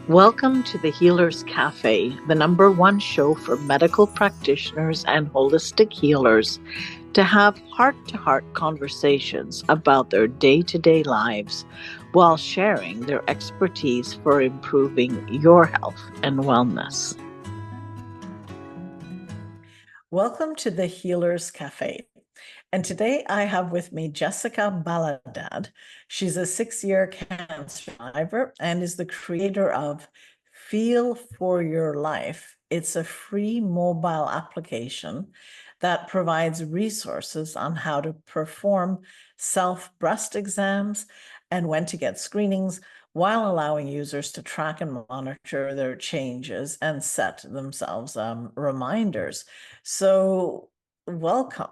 Welcome to the Healers Café, the number one show for medical practitioners and holistic healers to have heart to heart conversations about their day to day lives while sharing their expertise for improving your health and wellness. Welcome to the Healers Café. And today I have with me Jessica Baladad. She's a 6-year cancer survivor and is the creator of Feel for Your Life. It's a free mobile application that provides resources on how to perform self-breast exams and when to get screenings while allowing users to track and monitor their changes and set themselves reminders. So welcome.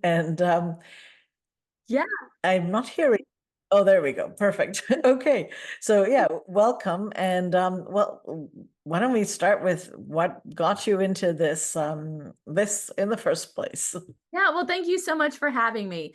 And Yeah. I'm not hearing. Oh, there we go. Perfect. Okay. So yeah, welcome. And why don't we start with what got you into this in the first place? Yeah. Well, thank you so much for having me.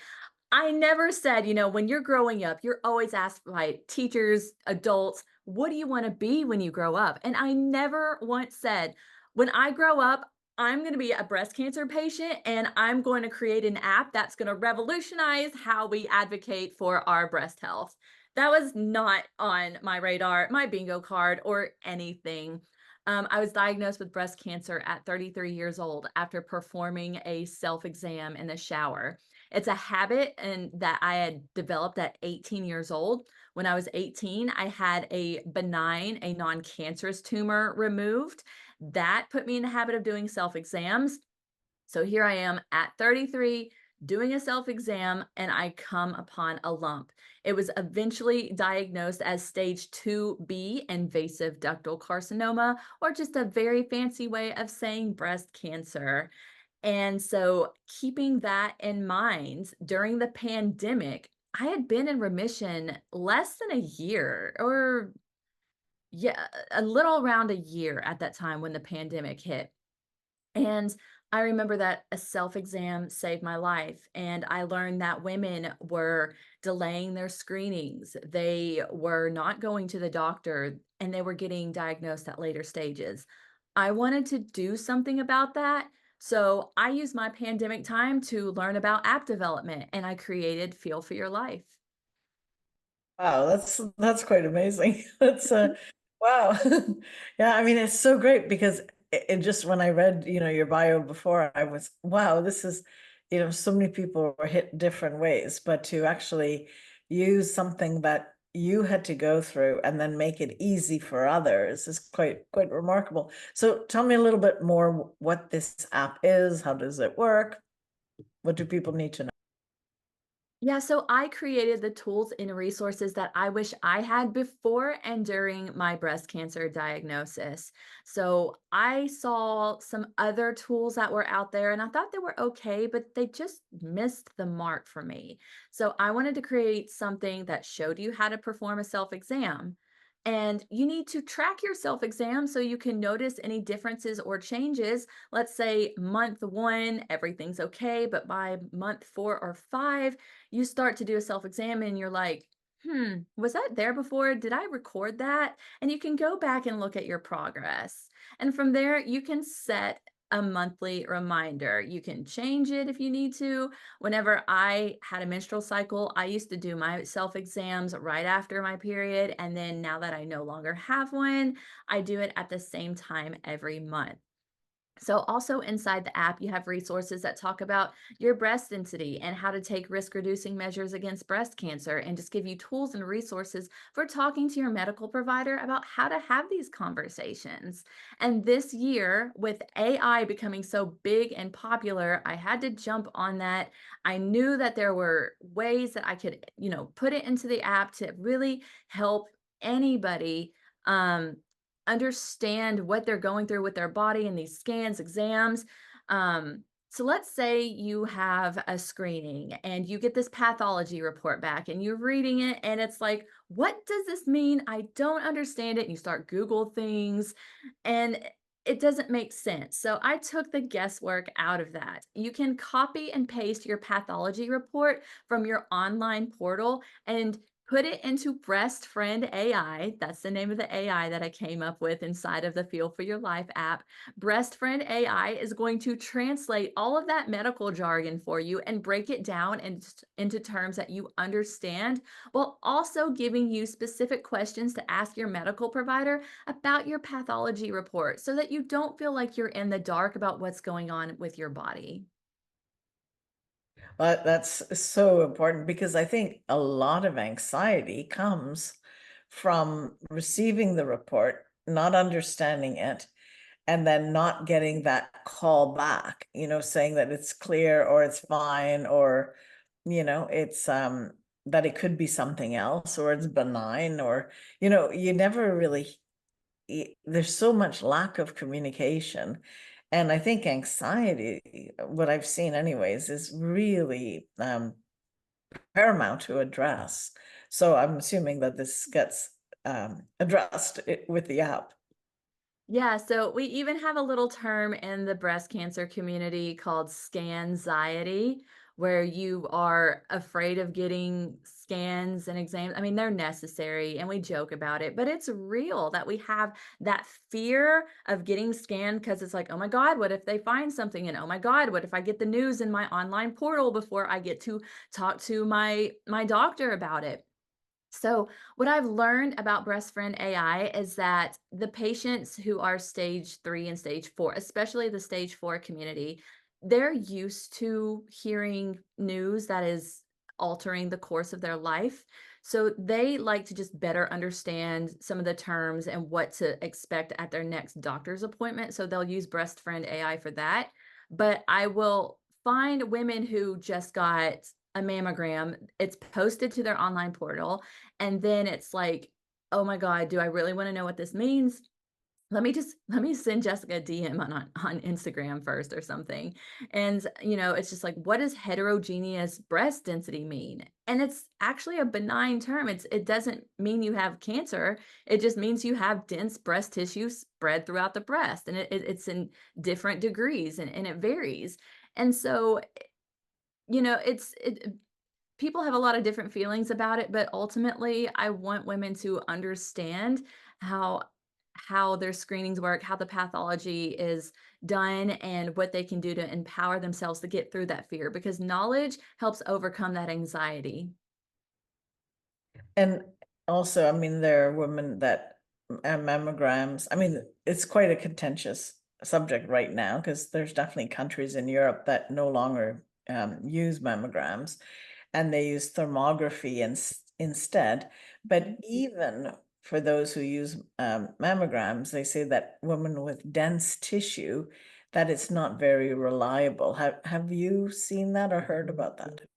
I never said, when you're growing up, you're always asked by teachers, adults, what do you want to be when you grow up? And I never once said, when I grow up, I'm going to be a breast cancer patient and I'm going to create an app that's going to revolutionize how we advocate for our breast health. That was not on my radar, my bingo card, or anything. I was diagnosed with breast cancer at 33 years old after performing a self exam in the shower. It's a habit and that I had developed at 18 years old. When I was 18, I had a benign, a non-cancerous tumor removed. That put me in the habit of doing self-exams. So here I am at 33 doing a self-exam and I come upon a lump. It was eventually diagnosed as stage 2B invasive ductal carcinoma, or just a very fancy way of saying breast cancer. And so, keeping that in mind, during the pandemic, I had been in remission less than a year, or yeah, a little around a year at that time when the pandemic hit. And I remember that a self exam saved my life. And I learned that women were delaying their screenings, they were not going to the doctor, and they were getting diagnosed at later stages. I wanted to do something about that. So I used my pandemic time to learn about app development and I created Feel for Your Life. Wow, that's quite amazing. That's wow. Yeah, I mean it's so great because it just when I read, your bio before, I was, wow, this is, so many people were hit different ways, but to actually use something that you had to go through and then make it easy for others is quite remarkable. So tell me a little bit more what this app is, how does it work? What do people need to know? Yeah, so I created the tools and resources that I wish I had before and during my breast cancer diagnosis. So I saw some other tools that were out there and I thought they were okay, but they just missed the mark for me. So I wanted to create something that showed you how to perform a self exam. And you need to track your self exam so you can notice any differences or changes. Let's say month one, everything's okay, but by month 4 or 5, you start to do a self exam and you're like, was that there before? Did I record that? And you can go back and look at your progress. And from there, you can set a monthly reminder. You can change it if you need to. Whenever I had a menstrual cycle, I used to do my self exams right after my period. And then now that I no longer have one, I do it at the same time every month. So, also inside the app, you have resources that talk about your breast density and how to take risk reducing measures against breast cancer, and just give you tools and resources for talking to your medical provider about how to have these conversations. And this year, with AI becoming so big and popular, I had to jump on that. I knew that there were ways that I could, put it into the app to really help anybody. Um, Understand what they're going through with their body in these scans, exams. So let's say you have a screening and you get this pathology report back and you're reading it and it's like, what does this mean? I don't understand it. And you start Google things and it doesn't make sense. So I took the guesswork out of that. You can copy and paste your pathology report from your online portal and put it into Breast Friend AI. That's the name of the AI that I came up with inside of the Feel for Your Life app. Breast Friend AI is going to translate all of that medical jargon for you and break it down into terms that you understand, while also giving you specific questions to ask your medical provider about your pathology report so that you don't feel like you're in the dark about what's going on with your body. But that's so important because I think a lot of anxiety comes from receiving the report, not understanding it, and then not getting that call back, saying that it's clear or it's fine or, it's that it could be something else or it's benign or, you never really there's so much lack of communication. And I think anxiety, what I've seen anyways, is really paramount to address. So I'm assuming that this gets addressed with the app. Yeah, so we even have a little term in the breast cancer community called scanxiety, where you are afraid of getting scans and exams. I mean, they're necessary and we joke about it, but it's real that we have that fear of getting scanned because it's like, oh my God, what if they find something? And oh my God, what if I get the news in my online portal before I get to talk to my doctor about it? So, what I've learned about Breast Friend AI is that the patients who are stage 3 and stage 4, especially the stage 4 community, they're used to hearing news that is altering the course of their life. So, they like to just better understand some of the terms and what to expect at their next doctor's appointment. So, they'll use Breast Friend AI for that. But I will find women who just got a mammogram, it's posted to their online portal, and then it's like, "Oh my god, do I really wanna know what this means? Let me send Jessica a DM on Instagram first or something." And, it's just like, "What does heterogeneous breast density mean?" And it's actually a benign term. It doesn't mean you have cancer. It just means you have dense breast tissue spread throughout the breast, and it's in different degrees, and it varies. And so, it people have a lot of different feelings about it, but ultimately I want women to understand how their screenings work, how the pathology is done, and what they can do to empower themselves to get through that fear because knowledge helps overcome that anxiety. And also, I mean, there are women that mammograms, I mean, it's quite a contentious subject right now because there's definitely countries in Europe that no longer use mammograms and they use thermography instead. But Mhm. even for those who use mammograms, they say that women with dense tissue, that it's not very reliable. Have you seen that or heard about that?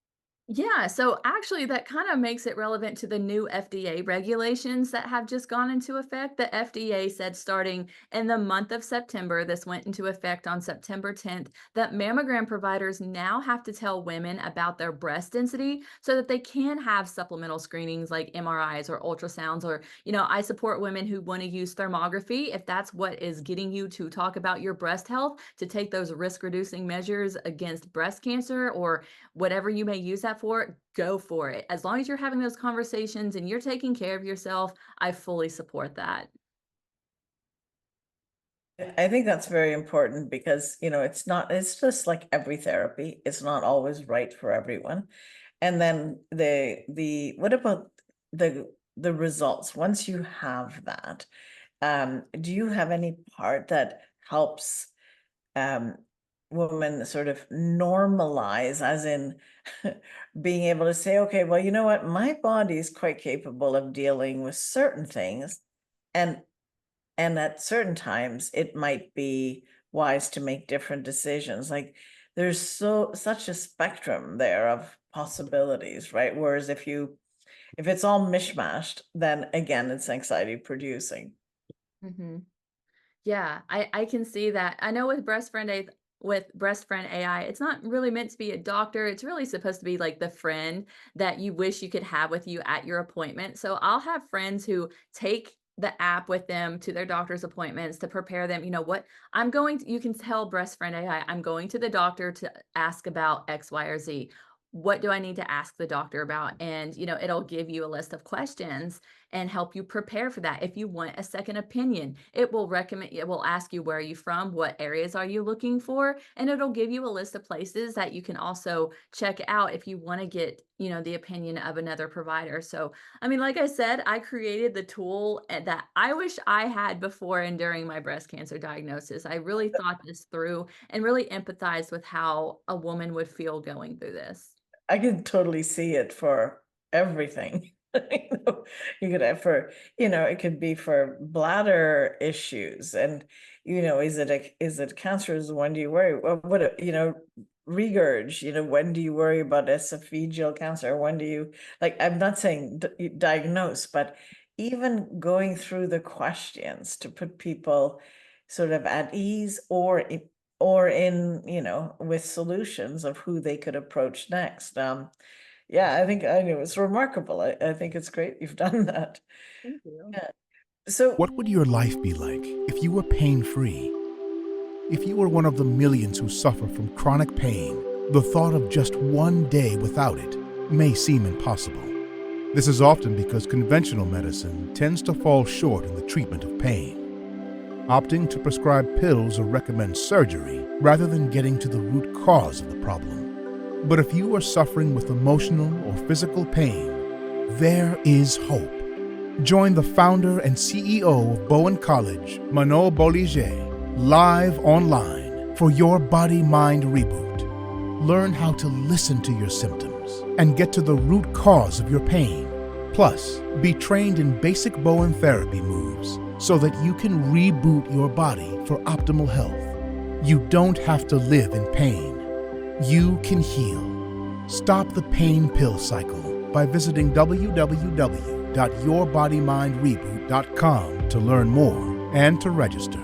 Yeah, so actually, that kind of makes it relevant to the new FDA regulations that have just gone into effect. The FDA said starting in the month of September, this went into effect on September 10th, that mammogram providers now have to tell women about their breast density so that they can have supplemental screenings like MRIs or ultrasounds. Or, I support women who want to use thermography if that's what is getting you to talk about your breast health, to take those risk reducing measures against breast cancer or whatever you may use that for, go for it. As long as you're having those conversations and you're taking care of yourself, I fully support that. I think that's very important because, it's just like every therapy. It's not always right for everyone. And then what about the results? Once you have that, do you have any part that helps um women sort of normalize, as in being able to say, okay, well, you know what, my body is quite capable of dealing with certain things, and at certain times it might be wise to make different decisions. Like there's such a spectrum there of possibilities, right? Whereas if it's all mishmashed, then again it's anxiety producing. Mhm. Yeah, I can see that. I know with Breast Friend AI, it's not really meant to be a doctor. It's really supposed to be like the friend that you wish you could have with you at your appointment. So I'll have friends who take the app with them to their doctor's appointments to prepare them. You know what? You can tell Breast Friend AI, I'm going to the doctor to ask about X, Y, or Z. what do I need to ask the doctor about? And, it'll give you a list of questions and help you prepare for that. If you want a second opinion, it will ask you, where are you from? What areas are you looking for? And it'll give you a list of places that you can also check out if you want to get, the opinion of another provider. So, I mean, like I said, I created the tool that I wish I had before and during my breast cancer diagnosis. I really thought this through and really empathized with how a woman would feel going through this. I can totally see it for everything. You could have for, it could be for bladder issues and, is it cancerous? When do you worry? Regurg, when do you worry about esophageal cancer? When do you, like, I'm not saying diagnose, but even going through the questions to put people sort of at ease or in, with solutions of who they could approach next. Yeah, I know it's remarkable. I think it's great you've done that. Thank you. Yeah. So What would your life be like if you were pain-free? If you were one of the millions who suffer from chronic pain, the thought of just one day without it may seem impossible. This is often because conventional medicine tends to fall short in the treatment of pain, opting to prescribe pills or recommend surgery rather than getting to the root cause of the problem. But if you are suffering with emotional or physical pain, there is hope. Join the founder and CEO of Bowen College, Manon Bolliger, live online for your body-mind reboot. Learn how to listen to your symptoms and get to the root cause of your pain. Plus, be trained in basic Bowen therapy moves so that you can reboot your body for optimal health. You don't have to live in pain. You can heal. Stop the pain pill cycle by visiting www.yourbodymindreboot.com to learn more and to register.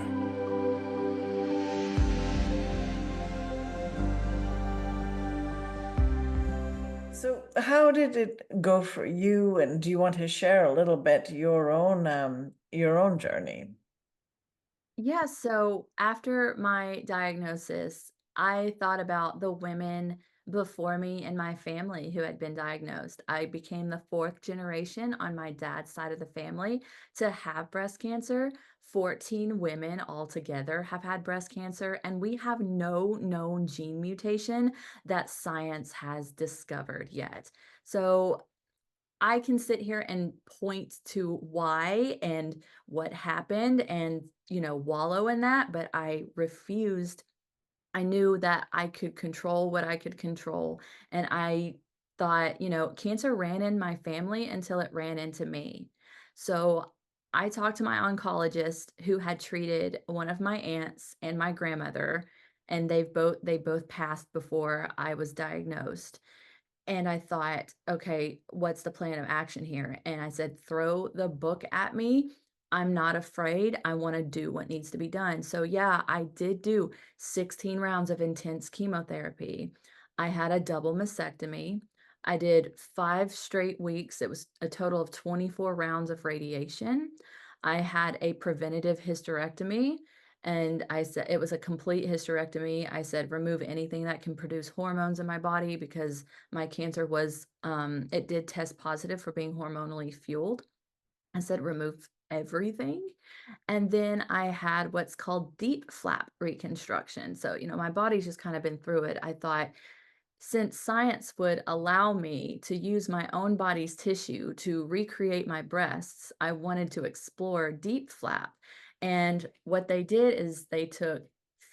so how did it go for you? And do you want to share a little bit your own journey? Yeah, so after my diagnosis, I thought about the women before me in my family who had been diagnosed. I became the fourth generation on my dad's side of the family to have breast cancer. 14 women altogether have had breast cancer, and we have no known gene mutation that science has discovered yet. So I can sit here and point to why and what happened and, wallow in that, but I refused. I knew that I could control what I could control. And I thought, cancer ran in my family until it ran into me. So I talked to my oncologist who had treated one of my aunts and my grandmother, and they both passed before I was diagnosed. And I thought, okay, what's the plan of action here? And I said, throw the book at me. I'm not afraid. I want to do what needs to be done. So, yeah, I did do 16 rounds of intense chemotherapy. I had a double mastectomy. I did 5 straight weeks. It was a total of 24 rounds of radiation. I had a preventative hysterectomy. And I said it was a complete hysterectomy. I said, remove anything that can produce hormones in my body because my cancer was, it did test positive for being hormonally fueled. I said, remove everything. And then I had what's called deep flap reconstruction. So, my body's just kind of been through it. I thought, since science would allow me to use my own body's tissue to recreate my breasts, I wanted to explore deep flap. And what they did is they took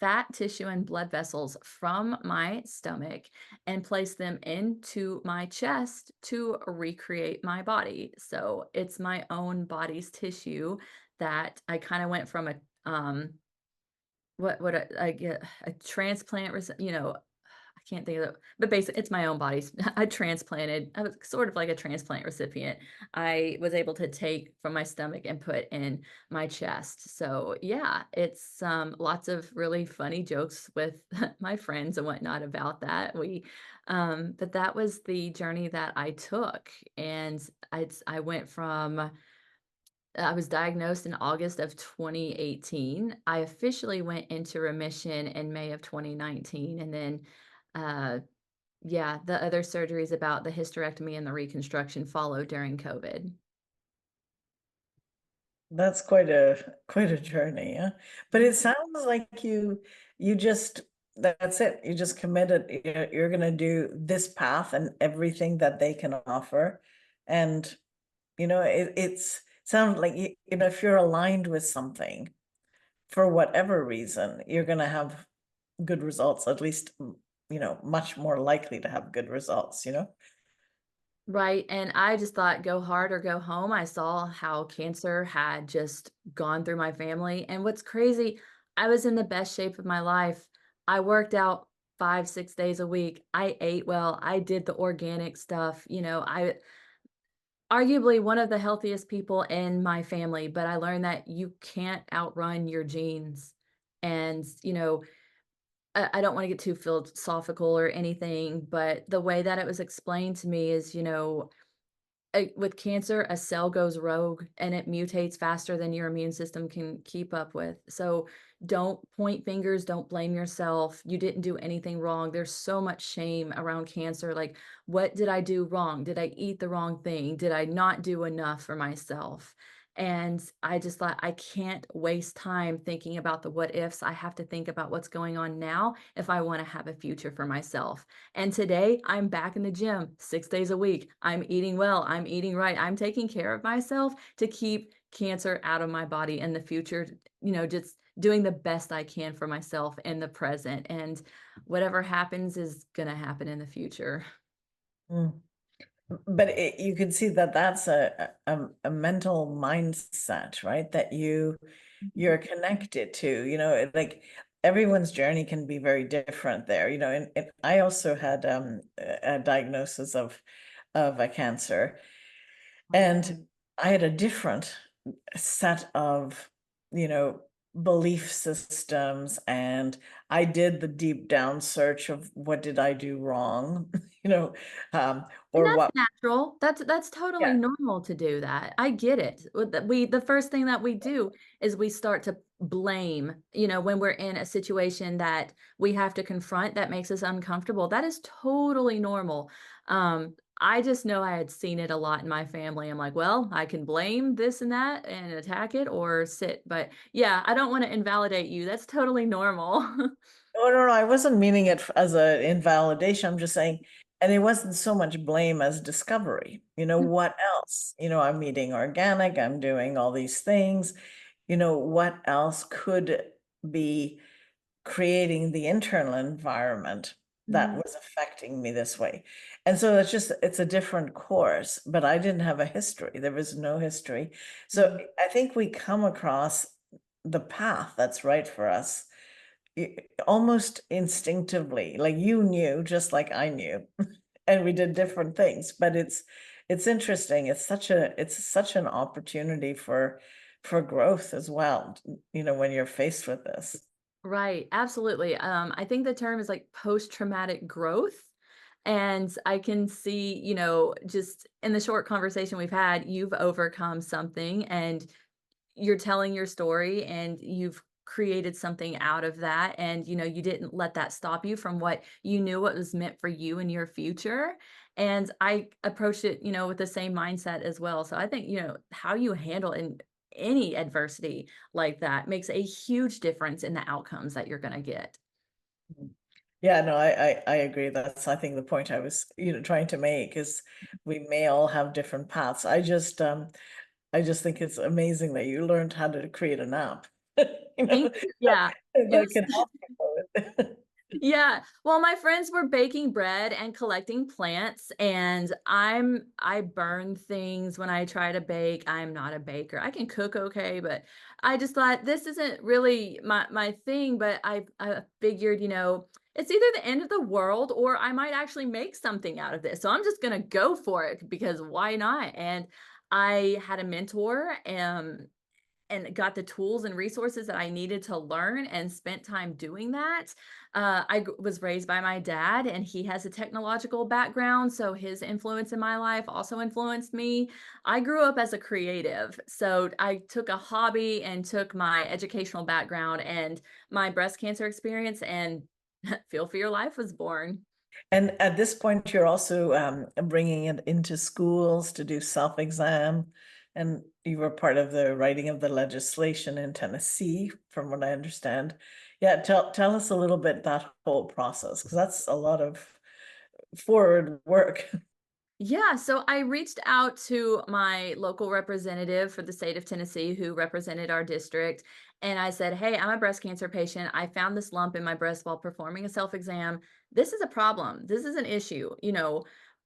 fat tissue and blood vessels from my stomach and placed them into my chest to recreate my body. So it's my own body's tissue that I kind of went from a I get a transplant, I can't think of it, but basically, it's my own body's. I was sort of like a transplant recipient. I was able to take from my stomach and put in my chest. So yeah, it's lots of really funny jokes with my friends and whatnot about that. But that was the journey that I took, and I went from. I was diagnosed in August of 2018. I officially went into remission in May of 2019, and then uh, Yeah, the other surgeries about the hysterectomy and the reconstruction followed during COVID. That's quite a journey, yeah. But it sounds like you just that's it. You just committed. You're gonna do this path and everything that they can offer, and it's sounds like if you're aligned with something for whatever reason, you're gonna have good results. At least much more likely to have good results. Right, and I just thought go hard or go home. I saw how cancer had just gone through my family, and what's crazy, I was in the best shape of my life. I worked out 5, 6 days a week. I ate well. I did the organic stuff. I arguably one of the healthiest people in my family, but I learned that you can't outrun your genes. And, I don't want to get too philosophical or anything, but the way that it was explained to me is, with cancer, a cell goes rogue and it mutates faster than your immune system can keep up with. So don't point fingers, don't blame yourself. You didn't do anything wrong. There's so much shame around cancer. Like, what did I do wrong? Did I eat the wrong thing? Did I not do enough for myself? And I just thought, I can't waste time thinking about the what ifs. I have to think about what's going on now if I want to have a future for myself. And today I'm back in the gym 6 days a week. I'm eating well. I'm eating right. I'm taking care of myself to keep cancer out of my body in the future, just doing the best I can for myself in the present. And whatever happens is going to happen in the future. Mm. But you can see that that's a mental mindset, right? That you're connected to, like everyone's journey can be very different there, and I also had a diagnosis of a cancer, and I had a different set of, you know, belief systems, and I did the deep down search of what did I do wrong, um, And or that's what, natural. That's yeah, totally normal to do that. I get it. The first thing that we do is we start to blame, when we're in a situation that we have to confront that makes us uncomfortable. That is totally normal. I just know I had seen it a lot in my family. I'm like, well, I can blame this and that and attack it or sit. But yeah, I don't want to invalidate you. That's totally normal. oh, no, I wasn't meaning it as a invalidation. I'm just saying, and it wasn't so much blame as discovery. What else? I'm eating organic, I'm doing all these things. What else could be creating the internal environment that Mhm, was affecting me this way? And so it's a different course, but I didn't have a history. There was no history. So mhm. I think we come across the path that's right for us almost instinctively, like you knew just like I knew, and we did different things, but it's interesting. It's such an opportunity for growth as well, when you're faced with this. Right, absolutely. I think the term is like post-traumatic growth. And I can see, just in the short conversation we've had, you've overcome something and you're telling your story and you've created something out of that. And, you didn't let that stop you from what you knew what was meant for you in your future. And I approached it, with the same mindset as well. So I think, how you handle in any adversity like that makes a huge difference in the outcomes that you're going to get. Mhm. Yeah, no, I agree. That's, I think, the point I was, trying to make is we may all have different paths. I just think it's amazing that you learned how to create an app, Thank you. Yeah. It that was can help people with it. Yeah. Well, my friends were baking bread and collecting plants, and I burn things when I try to bake. I'm not a baker. I can cook okay, but I just thought this isn't really my thing, but I figured, it's either the end of the world or I might actually make something out of this. So I'm just going to go for it because why not? And I had a mentor, and got the tools and resources that I needed to learn and spent time doing that. Was raised by my dad, and he has a technological background. So his influence in my life also influenced me. I grew up as a creative. So I took a hobby and took my educational background and my breast cancer experience, and Feel for Your Life was born. And at this point, you're also bringing it into schools to do self-exam. And you were part of the writing of the legislation in Tennessee, from what I understand. Yeah, tell us a little bit that whole process, because that's a lot of forward work. Yeah, so I reached out to my local representative for the state of Tennessee who represented our district. And I said, "Hey, I'm a breast cancer patient. I found this lump in my breast while performing a self exam. This is a problem. This is an issue.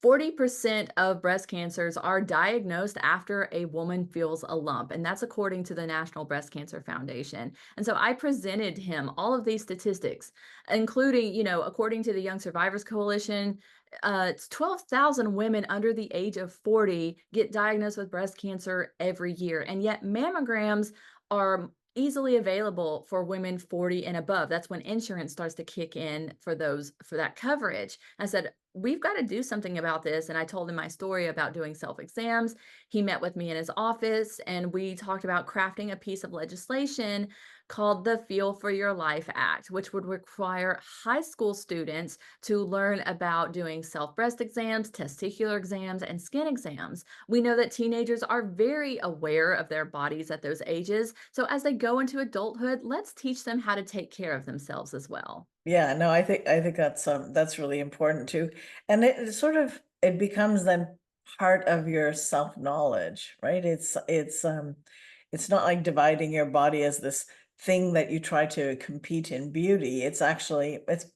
40% of breast cancers are diagnosed after a woman feels a lump. And that's according to the National Breast Cancer Foundation." And so I presented him all of these statistics, including, according to the Young Survivors Coalition, it's 12,000 women under the age of 40 get diagnosed with breast cancer every year. And yet mammograms are easily available for women 40 and above. That's when insurance starts to kick in for that coverage. I said, "We've got to do something about this." And I told him my story about doing self-exams. He met with me in his office and we talked about crafting a piece of legislation called the Feel for Your Life Act, which would require high school students to learn about doing self-breast exams, testicular exams, and skin exams. We know that teenagers are very aware of their bodies at those ages. So as they go into adulthood, let's teach them how to take care of themselves as well. Yeah, no, I think that's really important too. And it becomes then part of your self-knowledge, right? It's not like dividing your body as this thing that you try to compete in beauty. It's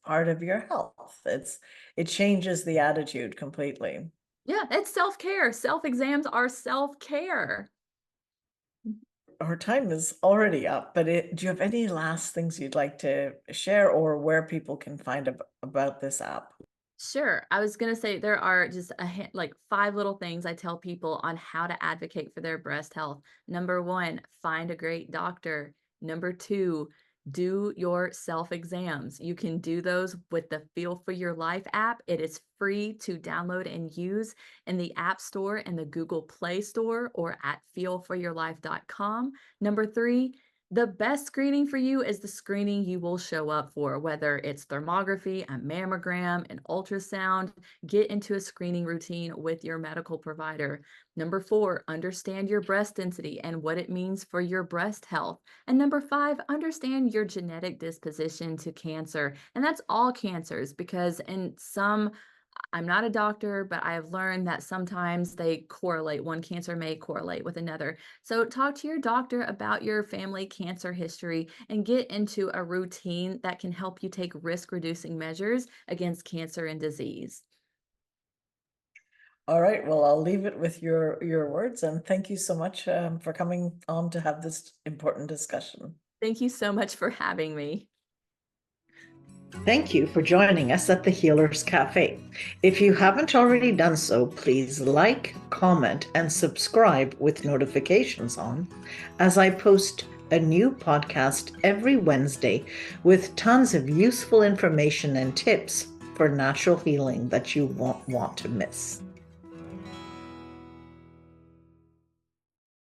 part of your health. It changes the attitude completely. Yeah, it's self-care. Self-exams are self-care. Our time is already up, but do you have any last things you'd like to share, or where people can find about this app? Sure. I was going to say there are just like 5 little things I tell people on how to advocate for their breast health. Number 1, find a great doctor. Number 2, do your self exams. You can do those with the Feel for Your Life app. It is free to download and use in the App Store and the Google Play Store or at feelforyourlife.com. Number 3, the best screening for you is the screening you will show up for, whether it's thermography, a mammogram, an ultrasound. Get into a screening routine with your medical provider. Number 4, understand your breast density and what it means for your breast health. And number 5, understand your genetic disposition to cancer. And that's all cancers, because I'm not a doctor, but I have learned that sometimes they correlate. One cancer may correlate with another. So talk to your doctor about your family cancer history and get into a routine that can help you take risk-reducing measures against cancer and disease. All right, well, I'll leave it with your words, and thank you so much for coming on to have this important discussion. Thank you so much for having me. Thank you for joining us at the Healers Café. If you haven't already done so, please like, comment, and subscribe with notifications on, as I post a new podcast every Wednesday with tons of useful information and tips for natural healing that you won't want to miss.